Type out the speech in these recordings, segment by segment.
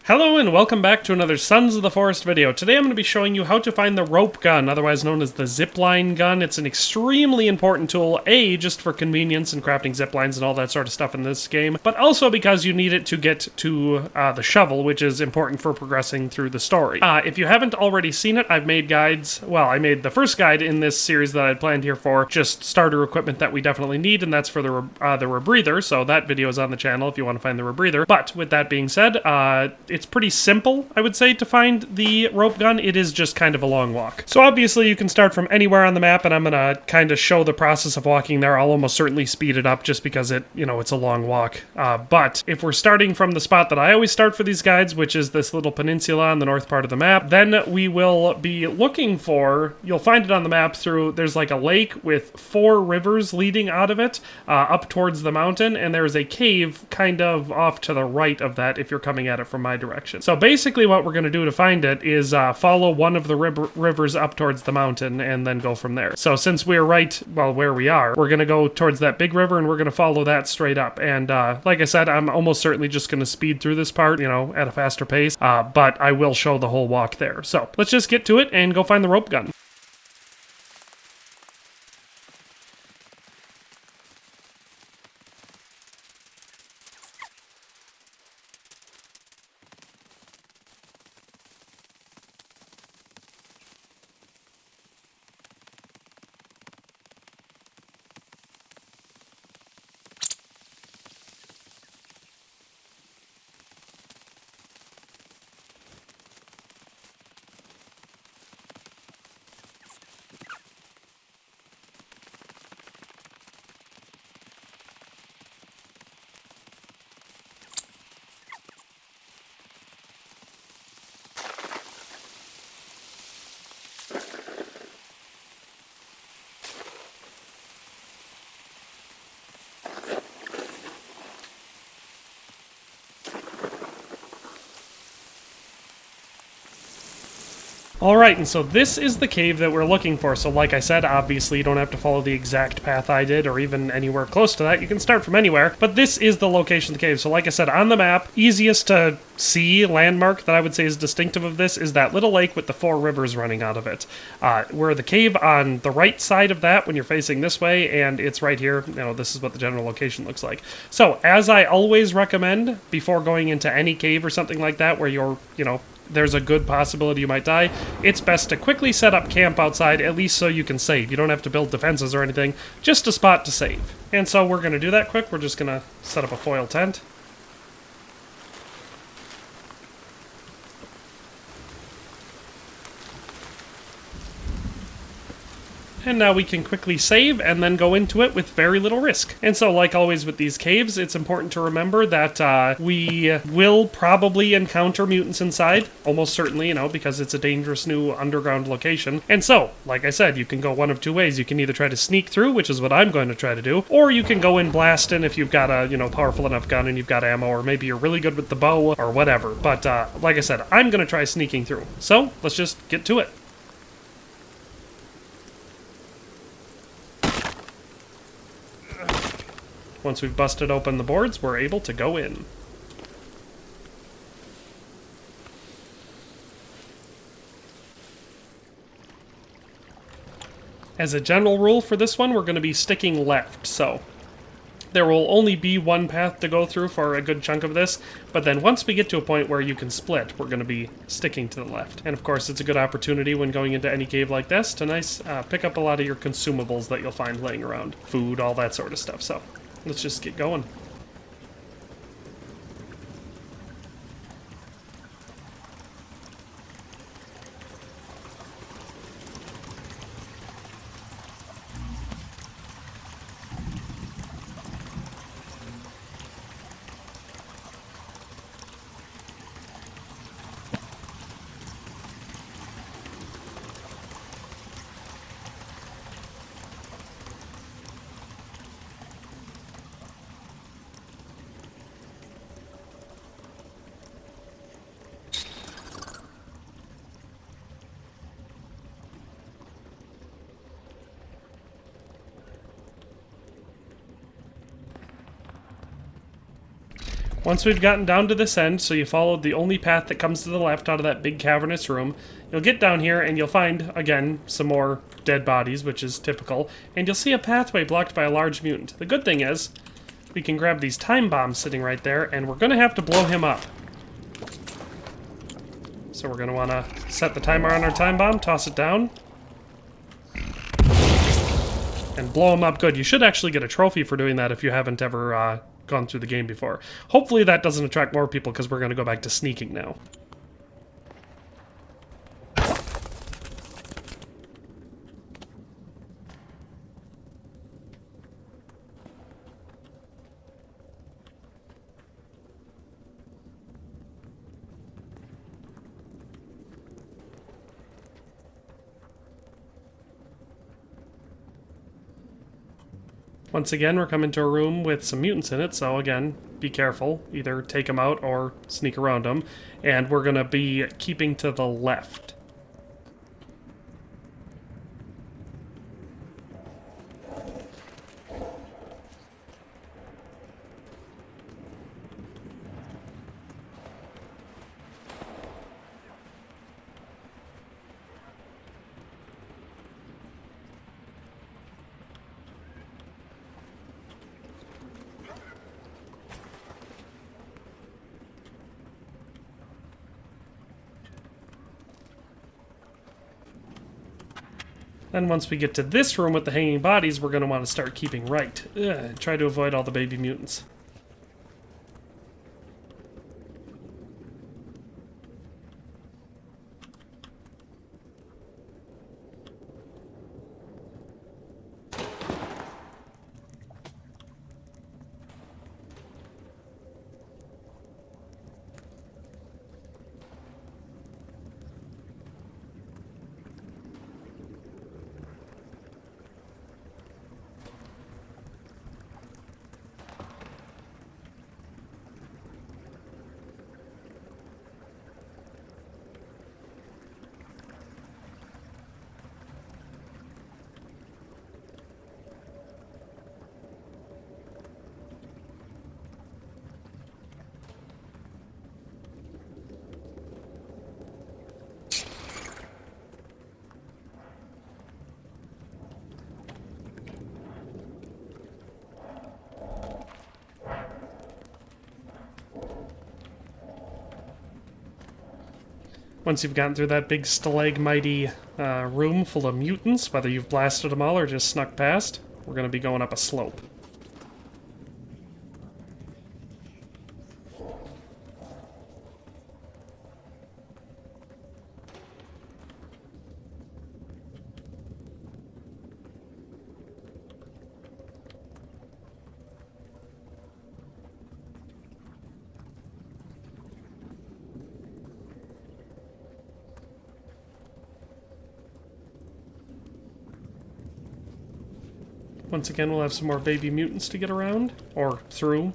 Hello and welcome back to another Sons of the Forest video. Today I'm going to be showing you how to find the rope gun, otherwise known as the zipline gun. It's an extremely important tool, just for convenience and crafting zip lines and all that sort of stuff in this game, but also because you need it to get to the shovel, which is important for progressing through the story. If you haven't already seen it, I've made guides. Well, I made the first guide in this series that I'd planned here for just starter equipment that we definitely need, and that's for the rebreather, so that video is on the channel if you want to find the rebreather. But with that being said, it's pretty simple, I would say, to find the rope gun. It is just kind of a long walk. So obviously you can start from anywhere on the map, and I'm going to kind of show the process of walking there. I'll almost certainly speed it up just because it's a long walk. But if we're starting from the spot that I always start for these guides, which is this little peninsula on the north part of the map, then we will be looking for, you'll find it on the map through, there's like a lake with 4 rivers leading out of it, up towards the mountain, and there's a cave kind of off to the right of that if you're coming at it from my direction. So basically what we're going to do to find it is follow one of the rivers up towards the mountain and then go from there. So since we're where we are, we're going to go towards that big river and we're going to follow that straight up. And like I said, I'm almost certainly just going to speed through this part, at a faster pace, but I will show the whole walk there. So let's just get to it and go find the rope gun. Alright, and so this is the cave that we're looking for. So like I said, obviously you don't have to follow the exact path I did or even anywhere close to that. You can start from anywhere, but this is the location of the cave. So like I said, on the map, easiest to see landmark that I would say is distinctive of this is that little lake with the 4 rivers running out of it. We're the cave on the right side of that when you're facing this way, and it's right here. This is what the general location looks like. So as I always recommend before going into any cave or something like that where you're, there's a good possibility you might die, it's best to quickly set up camp outside, at least so you can save. You don't have to build defenses or anything, just a spot to save. And so we're going to do that quick. We're just going to set up a foil tent. And now we can quickly save and then go into it with very little risk. And so, like always with these caves, it's important to remember that we will probably encounter mutants inside, almost certainly, because it's a dangerous new underground location. And so, like I said, you can go one of 2 ways. You can either try to sneak through, which is what I'm going to try to do, or you can go in blasting if you've got a, powerful enough gun and you've got ammo, or maybe you're really good with the bow or whatever. But like I said, I'm going to try sneaking through. So, let's just get to it. Once we've busted open the boards, we're able to go in. As a general rule for this one, we're going to be sticking left, so there will only be one path to go through for a good chunk of this, but then once we get to a point where you can split, we're going to be sticking to the left. And of course, it's a good opportunity when going into any cave like this to pick up a lot of your consumables that you'll find laying around. Food, all that sort of stuff, so let's just get going. Once we've gotten down to this end, so you followed the only path that comes to the left out of that big cavernous room, you'll get down here and you'll find, again, some more dead bodies, which is typical, and you'll see a pathway blocked by a large mutant. The good thing is, we can grab these time bombs sitting right there, and we're going to have to blow him up. So we're going to want to set the timer on our time bomb, toss it down, and blow him up good. You should actually get a trophy for doing that if you haven't ever gone through the game before. Hopefully that doesn't attract more people, because we're going to go back to sneaking now. Once again, we're coming to a room with some mutants in it, so again, be careful. Either take them out or sneak around them. And we're going to be keeping to the left. Then once we get to this room with the hanging bodies, we're going to want to start keeping right. Try to avoid all the baby mutants. Once you've gotten through that big stalagmite room full of mutants, whether you've blasted them all or just snuck past, we're going to be going up a slope. Once again, we'll have some more baby mutants to get around, or through.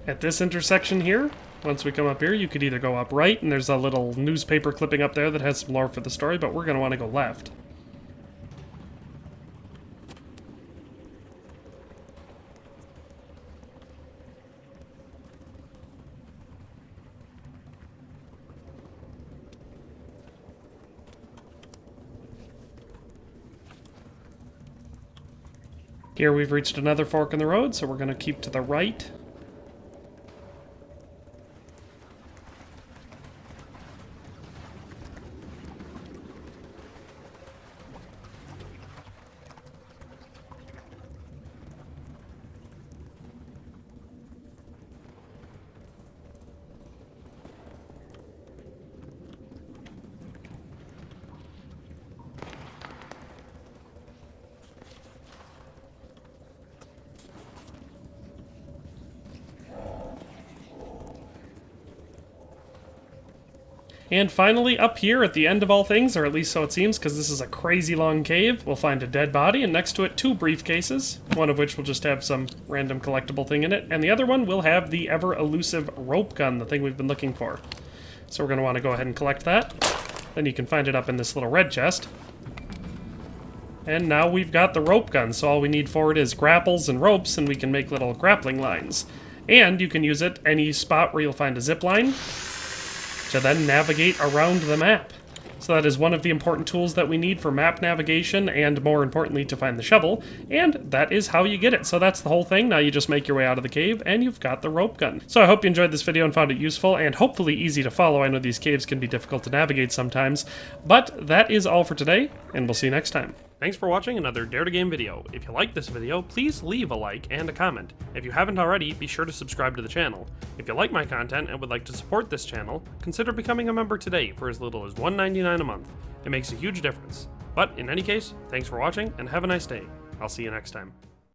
At this intersection here, once we come up here, you could either go up right, and there's a little newspaper clipping up there that has some lore for the story, but we're going to want to go left. Here we've reached another fork in the road, so we're going to keep to the right. And finally, up here at the end of all things, or at least so it seems, because this is a crazy long cave, we'll find a dead body, and next to it 2 briefcases, one of which will just have some random collectible thing in it, and the other one will have the ever-elusive rope gun, the thing we've been looking for. So we're going to want to go ahead and collect that. Then you can find it up in this little red chest. And now we've got the rope gun, so all we need for it is grapples and ropes, and we can make little grappling lines. And you can use it any spot where you'll find a zip line to then navigate around the map. So that is one of the important tools that we need for map navigation, and more importantly to find the shovel, and that is how you get it. So that's the whole thing. Now you just make your way out of the cave and you've got the rope gun. So I hope you enjoyed this video and found it useful and hopefully easy to follow. I know these caves can be difficult to navigate sometimes, but that is all for today, and we'll see you next time. Thanks for watching another Dare to Game video. If you liked this video, please leave a like and a comment. If you haven't already, be sure to subscribe to the channel. If you like my content and would like to support this channel, consider becoming a member today for as little as $1.99 a month. It makes a huge difference. But in any case, thanks for watching and have a nice day. I'll see you next time.